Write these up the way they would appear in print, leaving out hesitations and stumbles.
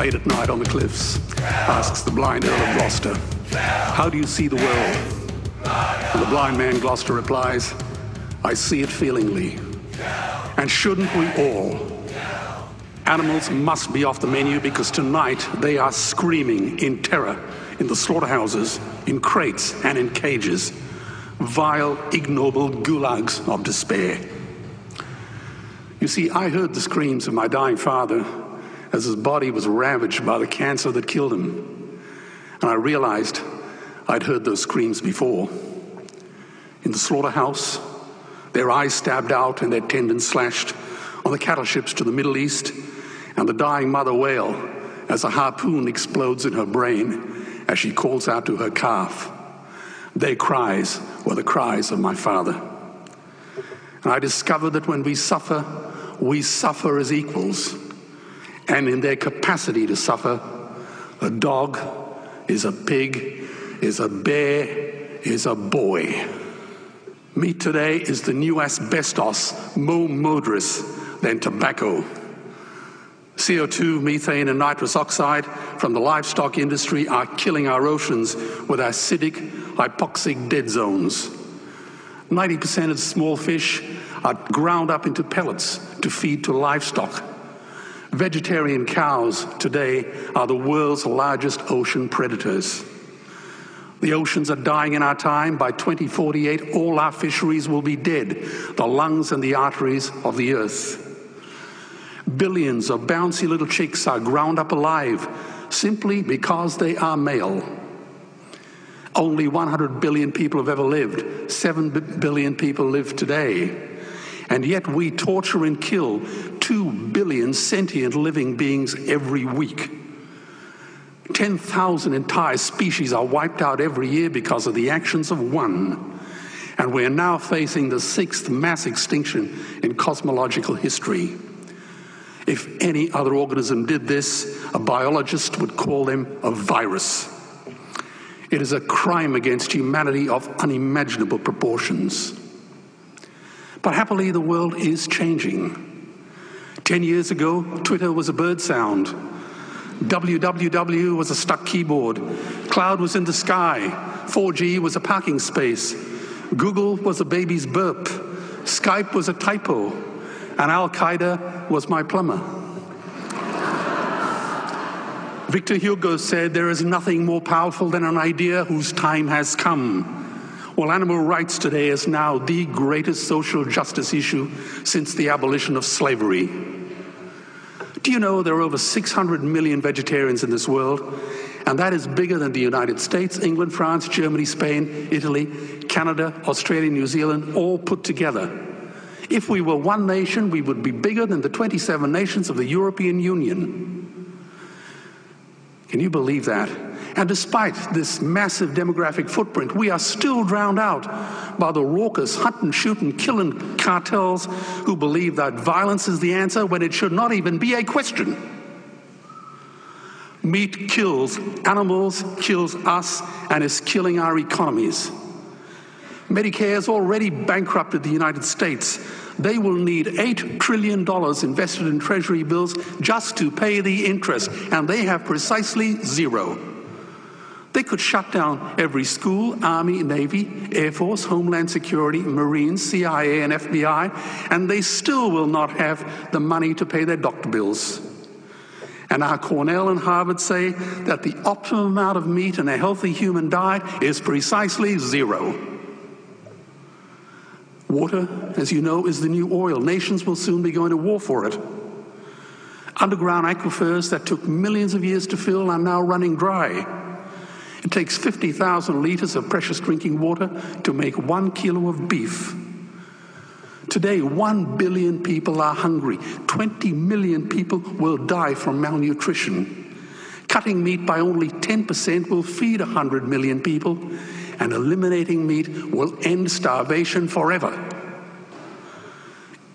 late at night on the cliffs, asks the blind Earl of Gloucester, "How do you see the world?" And the blind man Gloucester replies, "I see it feelingly." And shouldn't we all? Animals must be off the menu because tonight they are screaming in terror in the slaughterhouses, in crates and in cages. Vile, ignoble gulags of despair. You see, I heard the screams of my dying father as his body was ravaged by the cancer that killed him. And I realized I'd heard those screams before. In the slaughterhouse, their eyes stabbed out and their tendons slashed, on the cattle ships to the Middle East, and the dying mother wail as a harpoon explodes in her brain as she calls out to her calf. Their cries were the cries of my father. And I discovered that when we suffer as equals. And in their capacity to suffer, a dog is a pig, is a bear, is a boy. Meat today is the new asbestos, more murderous than tobacco. CO2, methane, and nitrous oxide from the livestock industry are killing our oceans with acidic, hypoxic dead zones. 90% of small fish are ground up into pellets to feed to livestock. Vegetarian cows today are the world's largest ocean predators. The oceans are dying in our time. By 2048, all our fisheries will be dead, the lungs and the arteries of the earth. Billions of bouncy little chicks are ground up alive simply because they are male. Only 100 billion people have ever lived. 7 billion people live today. And yet we torture and kill 2 billion sentient living beings every week. 10,000 entire species are wiped out every year because of the actions of one. And we're now facing the 6th mass extinction in cosmological history. If any other organism did this, a biologist would call them a virus. It is a crime against humanity of unimaginable proportions. But happily, the world is changing. 10 years ago, Twitter was a bird sound. www was a stuck keyboard. Cloud was in the sky. 4G was a parking space. Google was a baby's burp. Skype was a typo. And Al-Qaeda was my plumber. Victor Hugo said, "There is nothing more powerful than an idea whose time has come." Well, animal rights today is now the greatest social justice issue since the abolition of slavery. Do you know there are over 600 million vegetarians in this world? And that is bigger than the United States, England, France, Germany, Spain, Italy, Canada, Australia, New Zealand, all put together. If we were one nation, we would be bigger than the 27 nations of the European Union. Can you believe that? And despite this massive demographic footprint, we are still drowned out by the raucous hunting, shooting, killing cartels who believe that violence is the answer when it should not even be a question. Meat kills animals, kills us, and is killing our economies. Medicare has already bankrupted the United States. They will need $8 trillion invested in treasury bills just to pay the interest, and they have precisely zero. They could shut down every school, Army, Navy, Air Force, Homeland Security, Marines, CIA, and FBI, and they still will not have the money to pay their doctor bills. And our Cornell and Harvard say that the optimum amount of meat in a healthy human diet is precisely zero. Water, as you know, is the new oil. Nations will soon be going to war for it. Underground aquifers that took millions of years to fill are now running dry. It takes 50,000 liters of precious drinking water to make 1 kilo of beef. Today, 1 billion people are hungry. 20 million people will die from malnutrition. Cutting meat by only 10% will feed 100 million people, and eliminating meat will end starvation forever.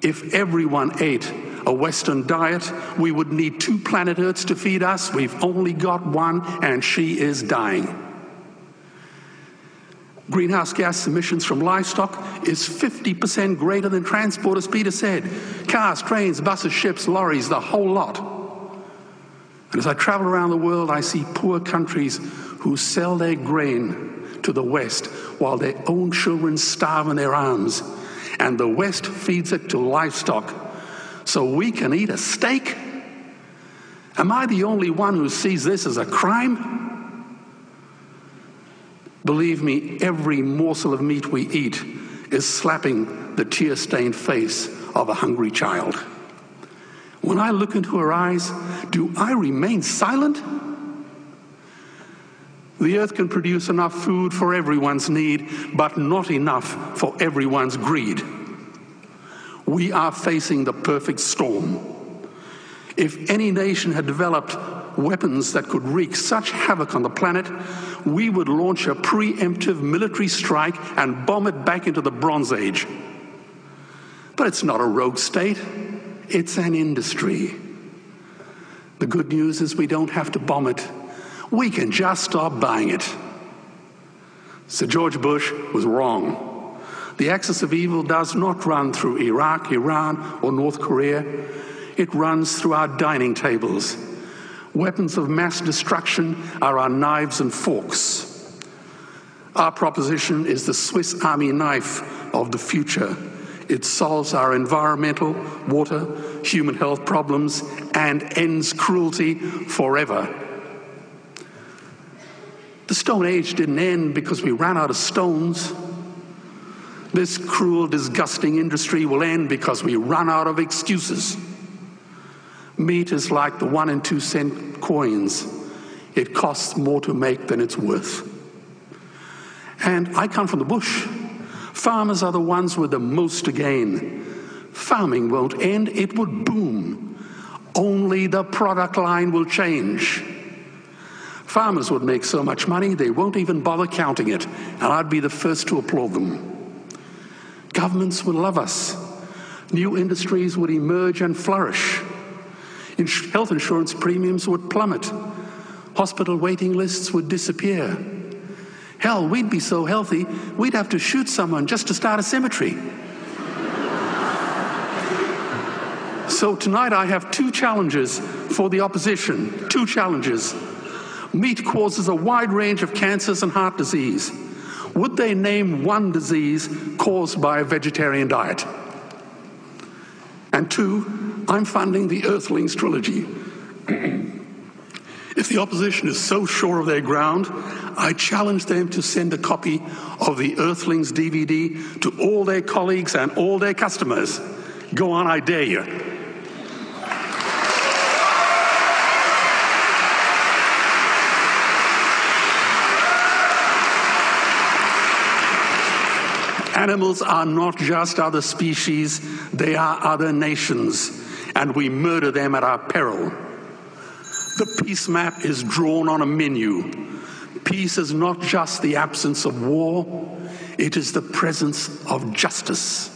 If everyone ate a Western diet, we would need 2 planet Earths to feed us. We've only got one, and she is dying. Greenhouse gas emissions from livestock is 50% greater than transport, as Peter said. Cars, trains, buses, ships, lorries, the whole lot. And as I travel around the world, I see poor countries who sell their grain to the West while their own children starve in their arms. And the West feeds it to livestock so we can eat a steak? Am I the only one who sees this as a crime? Believe me, every morsel of meat we eat is slapping the tear-stained face of a hungry child. When I look into her eyes, do I remain silent? The earth can produce enough food for everyone's need, but not enough for everyone's greed. We are facing the perfect storm. If any nation had developed weapons that could wreak such havoc on the planet, we would launch a preemptive military strike and bomb it back into the Bronze Age. But it's not a rogue state, it's an industry. The good news is we don't have to bomb it. We can just stop buying it. Sir George Bush was wrong. The axis of evil does not run through Iraq, Iran, or North Korea. It runs through our dining tables. Weapons of mass destruction are our knives and forks. Our proposition is the Swiss Army knife of the future. It solves our environmental, water, human health problems and ends cruelty forever. The Stone Age didn't end because we ran out of stones. This cruel, disgusting industry will end because we run out of excuses. Meat is like the 1 and 2 cent coins. It costs more to make than it's worth. And I come from the bush. Farmers are the ones with the most to gain. Farming won't end, it would boom. Only the product line will change. Farmers would make so much money, they won't even bother counting it, and I'd be the first to applaud them. Governments would love us. New industries would emerge and flourish. Health insurance premiums would plummet. Hospital waiting lists would disappear. Hell, we'd be so healthy, we'd have to shoot someone just to start a cemetery. So tonight I have 2 challenges for the opposition. 2 challenges. Meat causes a wide range of cancers and heart disease. Would they name one disease caused by a vegetarian diet? And 2, I'm funding the Earthlings trilogy. If the opposition is so sure of their ground, I challenge them to send a copy of the Earthlings DVD to all their colleagues and all their customers. Go on, I dare you. Animals are not just other species, they are other nations, and we murder them at our peril. The peace map is drawn on a menu. Peace is not just the absence of war, it is the presence of justice.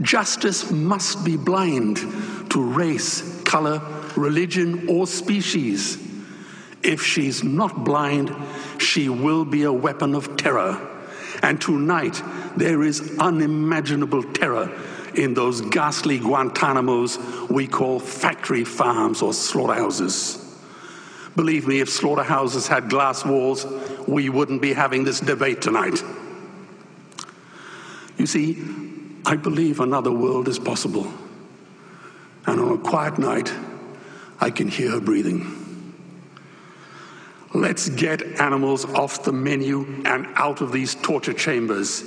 Justice must be blind to race, color, religion, or species. If she's not blind, she will be a weapon of terror. And tonight, there is unimaginable terror in those ghastly Guantanamos we call factory farms or slaughterhouses. Believe me, if slaughterhouses had glass walls, we wouldn't be having this debate tonight. You see, I believe another world is possible. And on a quiet night, I can hear her breathing. Let's get animals off the menu and out of these torture chambers.